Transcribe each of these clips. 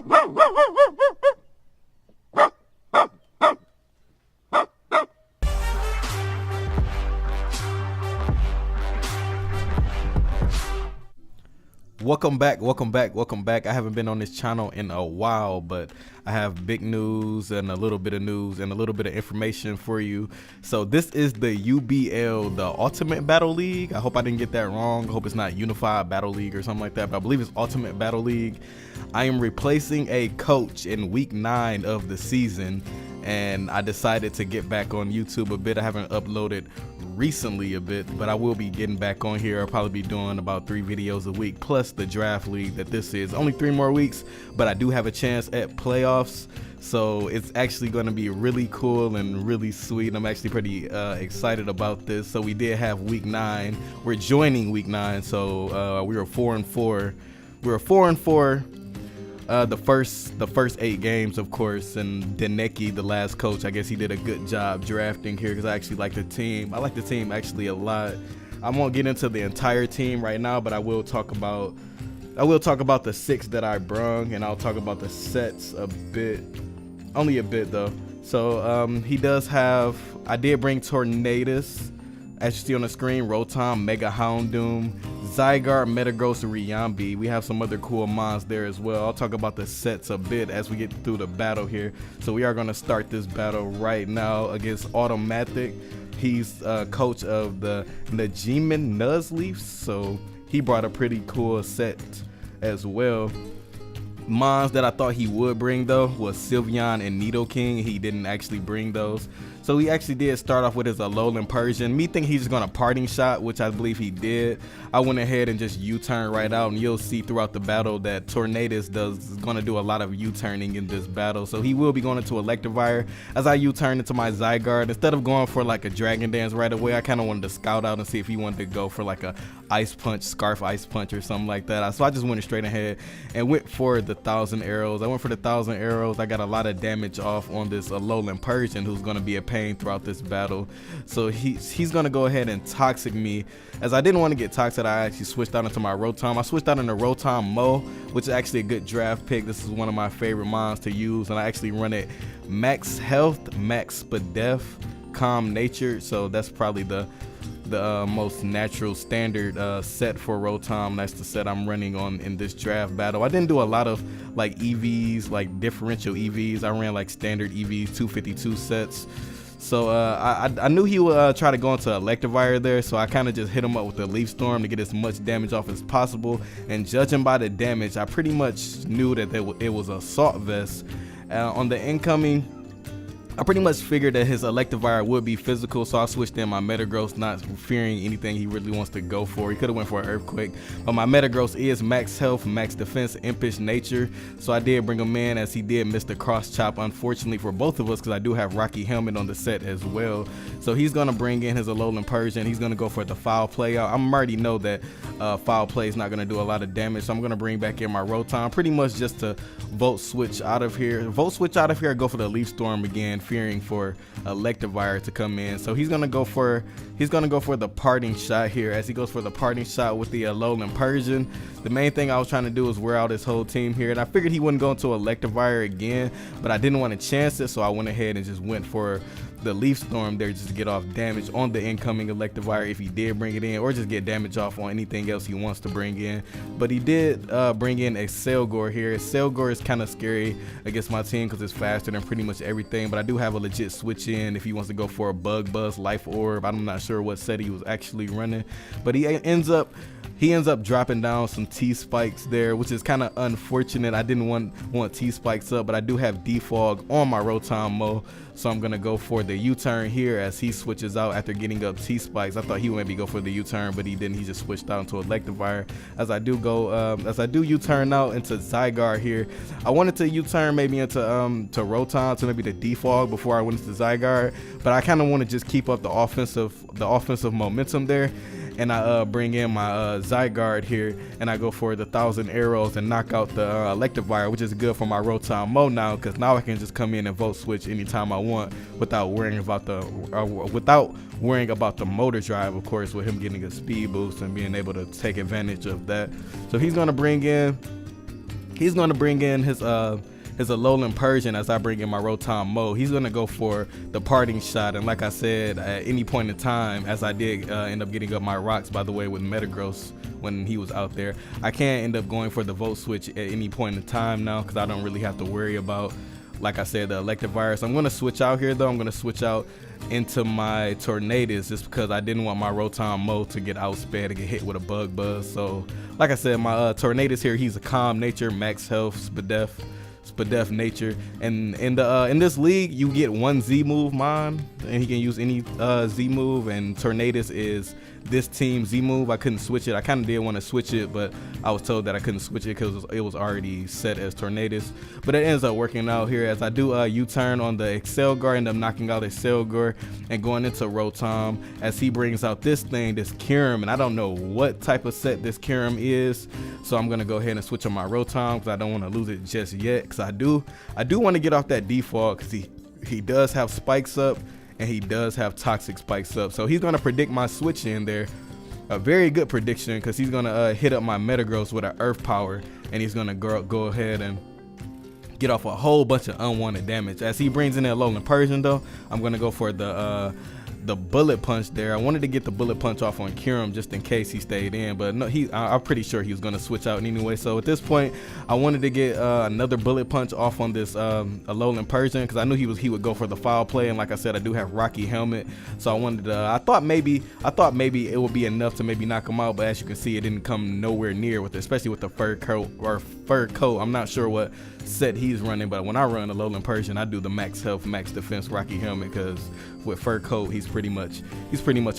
Welcome back. I haven't been on this channel in a while, but I have big news and a little bit of news and a little bit of information for you. So this is the UBL, the Ultimate Battle League. I hope I didn't get that wrong. I hope it's not Unified Battle League or something like that, but I believe it's Ultimate Battle League. I am replacing a coach in week 9 of the season, and I decided to get back on YouTube a bit. I haven't uploaded recently a bit, but I will be getting back on here. I'll probably be doing about 3 videos a week plus the draft league that this is. Only 3 more weeks, but I do have a chance at playoffs, so it's actually going to be really cool and really sweet. I'm actually pretty excited about this. So we did have week 9. We're joining week 9, so we were 4-4. We were 4-4 the first 8 games, of course, and Deneki, the last coach, I guess he did a good job drafting here because I actually like the team. I like the team actually a lot. I won't get into the entire team right now, but I will talk about the 6 that I brung, and I'll talk about the sets a bit, only a bit though. So he does have, I did bring Tornadus, as you see on the screen, Rotom, Mega Houndoom, Zygarde, Metagross, and Riambi. We have some other cool mons there as well. I'll talk about the sets a bit as we get through the battle here. So we are going to start this battle right now against Automatic. He's coach of the Nijmegen Nuzleafs, so he brought a pretty cool set as well. Mons that I thought he would bring though was Sylveon and Nidoking. He didn't actually bring those. So he actually did start off with his Alolan Persian. Me thinking he's just gonna parting shot, which I believe he did. I went ahead and just U-turn right out, and you'll see throughout the battle that Tornadus is gonna do a lot of U-turning in this battle. So he will be going into Electivire. As I U-turn into my Zygarde, instead of going for like a Dragon Dance right away, I kind of wanted to scout out and see if he wanted to go for like a Ice Punch, Scarf Ice Punch or something like that. So I just went straight ahead and went for the 1,000 arrows. I went for the 1,000 arrows. I got a lot of damage off on this Alolan Persian, who's gonna be a pain throughout this battle. So he's gonna go ahead and Toxic me. As I didn't want to get Toxic, I actually switched out into my Rotom. I switched out into Rotom Mo, which is actually a good draft pick. This is one of my favorite mons to use, and I actually run it Max Health, Max Spadef, Calm Nature. So that's probably the most natural standard set for Rotom. That's the set I'm running on in this draft battle. I didn't do a lot of like EVs, like differential EVs. I ran like standard EVs, 252 sets. So I knew he would try to go into Electivire there, so I kind of just hit him up with the Leaf Storm to get as much damage off as possible. And judging by the damage, I pretty much knew that it was Assault Vest. On the incoming, I pretty much figured that his Electivire would be physical, so I switched in my Metagross, not fearing anything he really wants to go for. He could have went for an Earthquake, but my Metagross is Max Health, Max Defense, Impish Nature, so I did bring him in, as he did miss the Cross Chop, unfortunately for both of us, because I do have Rocky Helmet on the set as well. So he's going to bring in his Alolan Persian. He's going to go for the Foul Play. I already know that Foul Play is not going to do a lot of damage, so I'm going to bring back in my Rotom, pretty much just to Volt Switch out of here. Volt Switch out of here, go for the Leaf Storm again, fearing for Electivire to come in. So he's gonna go for the parting shot here. As he goes for the parting shot with the Alolan Persian, the main thing I was trying to do is wear out his whole team here, and I figured he wouldn't go into Electivire again, but I didn't want to chance it, so I went ahead and just went for the Leaf Storm there just to get off damage on the incoming Electivire if he did bring it in, or just get damage off on anything else he wants to bring in. But he did bring in a Selgor here. Selgor is kind of scary against my team because it's faster than pretty much everything, but I do have a legit switch in if he wants to go for a Bug Buzz, Life Orb. I'm not sure what set he was actually running, but he ends up dropping down some T-Spikes there, which is kind of unfortunate. I didn't want T-Spikes up, but I do have Defog on my Rotom Mo, so I'm gonna go for the U-turn here as he switches out after getting up T-Spikes. I thought he would maybe go for the U-turn, but he didn't. He just switched out into Electivire. As I do U-turn out into Zygarde here. I wanted to U-turn maybe into to Rotom, to maybe the Defog before I went into Zygarde, but I kind of want to just keep up the offensive momentum there. And I bring in my Zygarde here, and I go for the 1,000 arrows and knock out the Electivire, which is good for my Rotom Mo now, because now I can just come in and Volt Switch anytime I want without worrying about the motor drive, of course, with him getting a speed boost and being able to take advantage of that. So he's gonna bring in He's going to bring in his Alolan Persian as I bring in my Rotom Mo. He's going to go for the parting shot, and like I said, at any point in time, as I did end up getting up my rocks, by the way, with Metagross when he was out there, I can end up going for the Volt Switch at any point in time now, because I don't really have to worry about, like I said, the Electivirus. I'm going to switch out here, though. I'm going to switch out into my Tornadus just because I didn't want my Rotom Mo to get outsped and get hit with a Bug Buzz. So, like I said, my Tornadus here, he's a Calm Nature, Max Health, Spadef nature, and in this league you get one Z move and he can use any Z move, and Tornadus is this team Z move. I couldn't switch it. I kind of did want to switch it, but I was told that I couldn't switch it because it was already set as Tornadus. But it ends up working out here as I do U-turn on the Excelgar, end up knocking out Excelgar and going into Rotom as he brings out this Kyurem, and I don't know what type of set this Kyurem is, so I'm gonna go ahead and switch on my Rotom because I don't want to lose it just yet, because I do want to get off that default, because he does have spikes up and he does have toxic spikes up. So he's gonna predict my switch in there, a very good prediction, because he's gonna hit up my Metagross with an Earth Power, and he's gonna go ahead and get off a whole bunch of unwanted damage. As he brings in that Alolan Persian, though, I'm gonna go for the Bullet Punch there. I wanted to get the Bullet Punch off on Kyurem just in case he stayed in, but no, I'm pretty sure he was going to switch out anyway. So at this point, I wanted to get another Bullet Punch off on this Alolan Persian, because I knew he would go for the foul play, and like I said, I do have Rocky Helmet, so I wanted to, I thought maybe it would be enough to maybe knock him out, but as you can see, it didn't come nowhere near with it, especially with the fur coat. I'm not sure what set he's running, but when I run Alolan Persian, I do the max health, max defense Rocky Helmet, because with fur coat, he's pretty much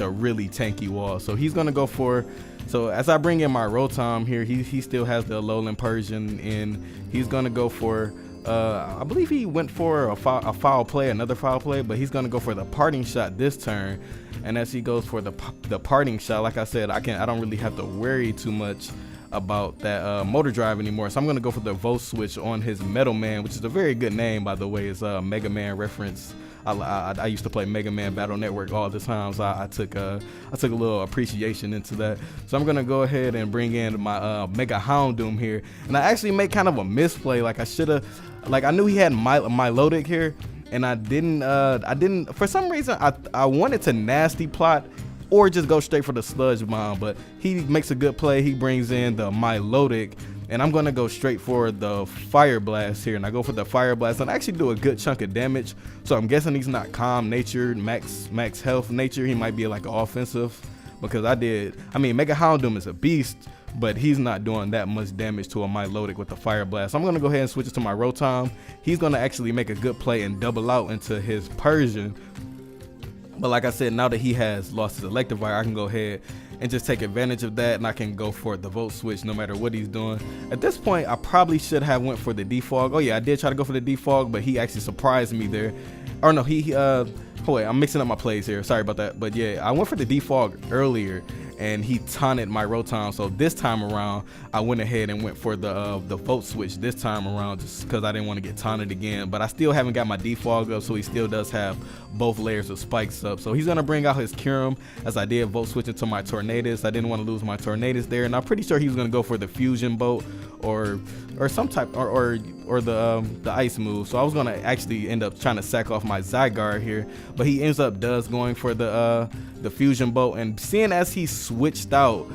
a really tanky wall. So he's gonna go for, so as I bring in my Rotom here, he still has the Alolan Persian, and he's gonna go for I believe he went for a foul play, another foul play, but he's gonna go for the parting shot this turn. And as he goes for the parting shot, like I said, I don't really have to worry too much about that motor drive anymore, so I'm gonna go for the Volt Switch on his Metal Man, which is a very good name, by the way. It's a Mega Man reference. I used to play Mega Man Battle Network all the time, so I took a little appreciation into that. So I'm gonna go ahead and bring in my Mega Houndoom here, and I actually made kind of a misplay. Like I should have, like I knew he had Milotic here, and I didn't for some reason I wanted to nasty plot or just go straight for the Sludge Bomb, but he makes a good play. He brings in the Milotic, and I'm gonna go straight for the Fire Blast here, and I go for the Fire Blast, and I actually do a good chunk of damage. So I'm guessing he's not Calm Nature, max health nature. He might be like an offensive, because I mean Mega Houndoom is a beast, but he's not doing that much damage to a Milotic with the Fire Blast. So I'm gonna go ahead and switch it to my Rotom. He's gonna actually make a good play and double out into his Persian. But like I said, now that he has lost his Electivire, I can go ahead and just take advantage of that, and I can go for the Volt Switch no matter what he's doing. At this point, I probably should have went for the Defog. Oh yeah, I did try to go for the Defog, but he actually surprised me there. Or no, wait, I'm mixing up my plays here. Sorry about that. But yeah, I went for the Defog earlier, and he taunted my Rotom. So this time around, I went ahead and went for the Volt Switch this time around, just because I didn't want to get taunted again. But I still haven't got my Defog up, so he still does have both layers of spikes up. So he's gonna bring out his Kyurem, as I did Volt Switch into my Tornadus. I didn't want to lose my Tornadus there, and I'm pretty sure he was gonna go for the Fusion Bolt or some type or the ice move. So I was gonna actually end up trying to sack off my Zygarde here, but he ends up going for the Fusion Bolt. And seeing as he switched out,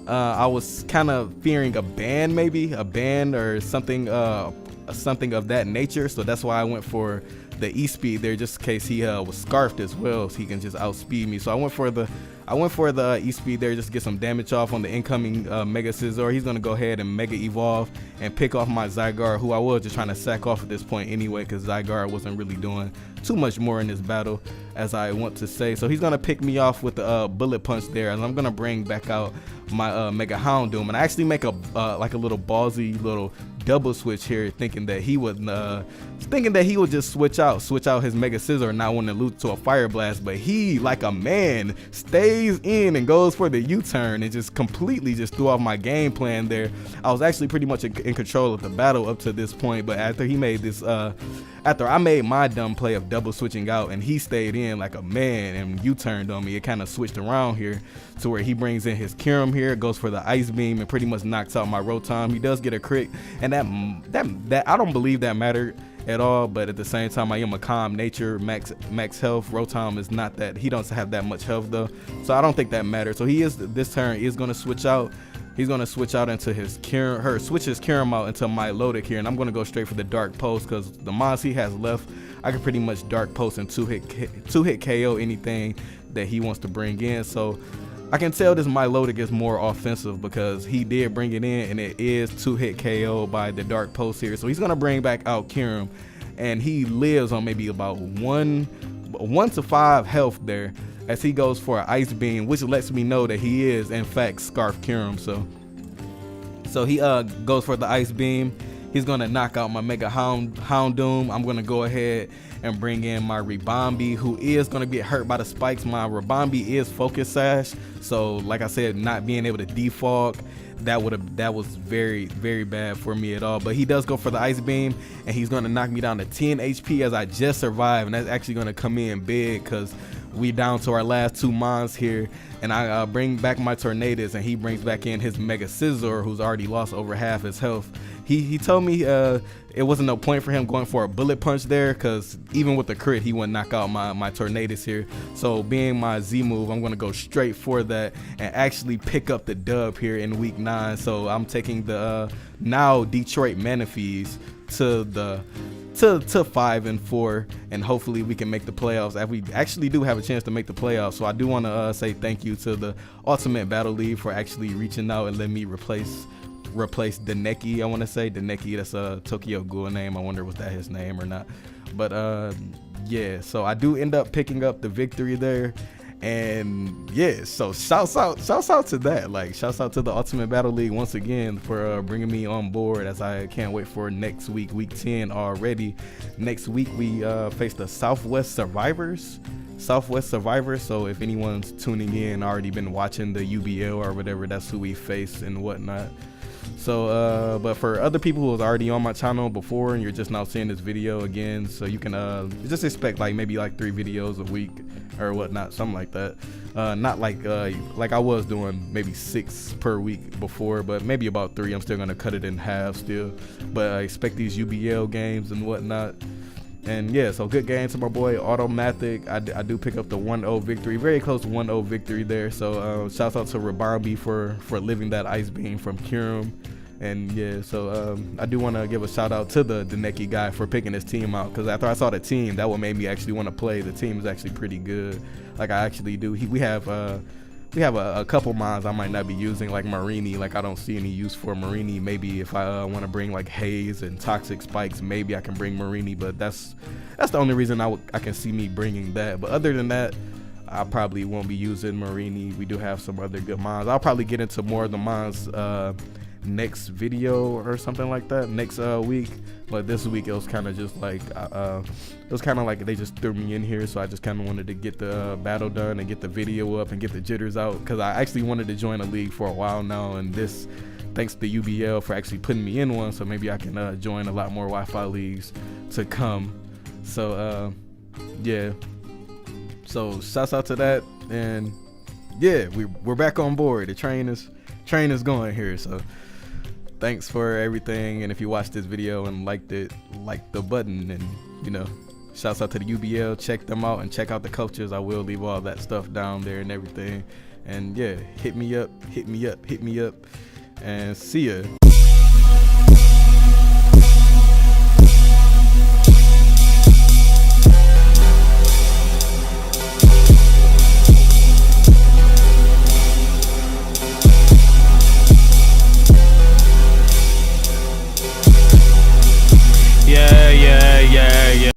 I was kind of fearing a ban or something of that nature. So that's why I went for the E-Speed there, just in case he was scarfed as well, so he can just outspeed me. So I went for the E-Speed there just to get some damage off on the incoming Mega Scizor. He's gonna go ahead and Mega Evolve and pick off my Zygarde, who I was just trying to sack off at this point anyway, because Zygarde wasn't really doing too much more in this battle, as I want to say. So he's gonna pick me off with the Bullet Punch there, and I'm gonna bring back out my Mega Houndoom, and I actually make a like a little ballsy little double switch here, thinking that he would just switch out his Mega Scizor and not want to lose to a Fire Blast, but he, like a man, stays in and goes for the U-turn and just completely just threw off my game plan there. I was actually pretty much in control of the battle up to this point, but after he made this after I made my dumb play of double switching out and he stayed in like a man and you turned on me, it kind of switched around here to where he brings in his Kirim here, goes for the ice beam and pretty much knocks out my Rotom. He does get a crit, and that I don't believe that mattered at all, but at the same time I am a calm nature, max health. Rotom is not that, he doesn't have that much health though, so I don't think that matters. So he is, this turn is going to switch out. He's going to switch out into his Kirim, switch his Kirim out into Milotic here, and I'm going to go straight for the Dark Post because the mons he has left, I can pretty much Dark Post and two hit KO anything that he wants to bring in. So I can tell this Milotic is more offensive because he did bring it in, and it is 2-hit KO by the Dark Post here. So he's gonna bring back out Kirim, and he lives on maybe about 1 to 5 health there as he goes for an Ice Beam, which lets me know that he is in fact Scarf Kirim. So he goes for the Ice Beam. He's gonna knock out my Mega Houndoom. I'm gonna go ahead and bring in my Ribombee, who is gonna get hurt by the spikes. My Ribombee is Focus Sash, so like I said, not being able to defog, that was very, very bad for me at all. But he does go for the Ice Beam, and he's gonna knock me down to 10 HP as I just survived, and that's actually gonna come in big because we down to our last 2 mons here, and I bring back my Tornadus, and he brings back in his Mega Scizor, who's already lost over half his health. He told me it wasn't no point for him going for a Bullet Punch there because even with the crit, he wouldn't knock out my Tornadus here. So being my Z move, I'm going to go straight for that and actually pick up the dub here in week 9. So I'm taking the now Detroit Manaphys to 5 and 4, and hopefully we can make the playoffs. As we actually do have a chance to make the playoffs, so I do want to say thank you to the Ultimate Battle League for actually reaching out and letting me replace Deneki. I want to say Deneki, that's a Tokyo Ghoul name. I wonder was that his name or not, but yeah, so I do end up picking up the victory there. And yeah, so shouts out to that, like shouts out to the Ultimate Battle League once again for bringing me on board, as I can't wait for next week, week 10 already. Next week we face the Southwest Survivors. So if anyone's tuning in, already been watching the UBL or whatever, that's who we face and whatnot. So but for other people who was already on my channel before and you're just now seeing this video again, so you can just expect like maybe like 3 videos a week or whatnot, something like that. Not like I was doing maybe 6 per week before, but maybe about 3. I'm still gonna cut it in half still, but I expect these UBL games and whatnot. And yeah, so good game to my boy Automatic. I do pick up the 1-0 victory, very close 1-0 victory there. So shouts out to Ribombee for living that Ice Beam from Kirim. And yeah, so I do want to give a shout out to the Deneki guy for picking his team out, because after I saw the team, that what made me actually want to play. The team is actually pretty good. Like I actually do. We have a couple mons I might not be using, like Marini. Like I don't see any use for Marini. Maybe if I want to bring like Haze and Toxic Spikes, maybe I can bring Marini, but that's the only reason I can see me bringing that. But other than that, I probably won't be using Marini. We do have some other good mons. I'll probably get into more of the mons next video or something like that next week, but this week it was kind of just like it was kind of like they just threw me in here, so I just kind of wanted to get the battle done and get the video up and get the jitters out, because I actually wanted to join a league for a while now, and this thanks to UBL for actually putting me in one, so maybe I can join a lot more Wi-Fi leagues to come. So yeah, so shouts out to that. And yeah, we're back on board. The train is going here. So thanks for everything, and if you watched this video and liked it, like the button, and you know, shouts out to the UBL. Check them out and check out the coaches. I will leave all that stuff down there and everything. And yeah, hit me up, and see ya.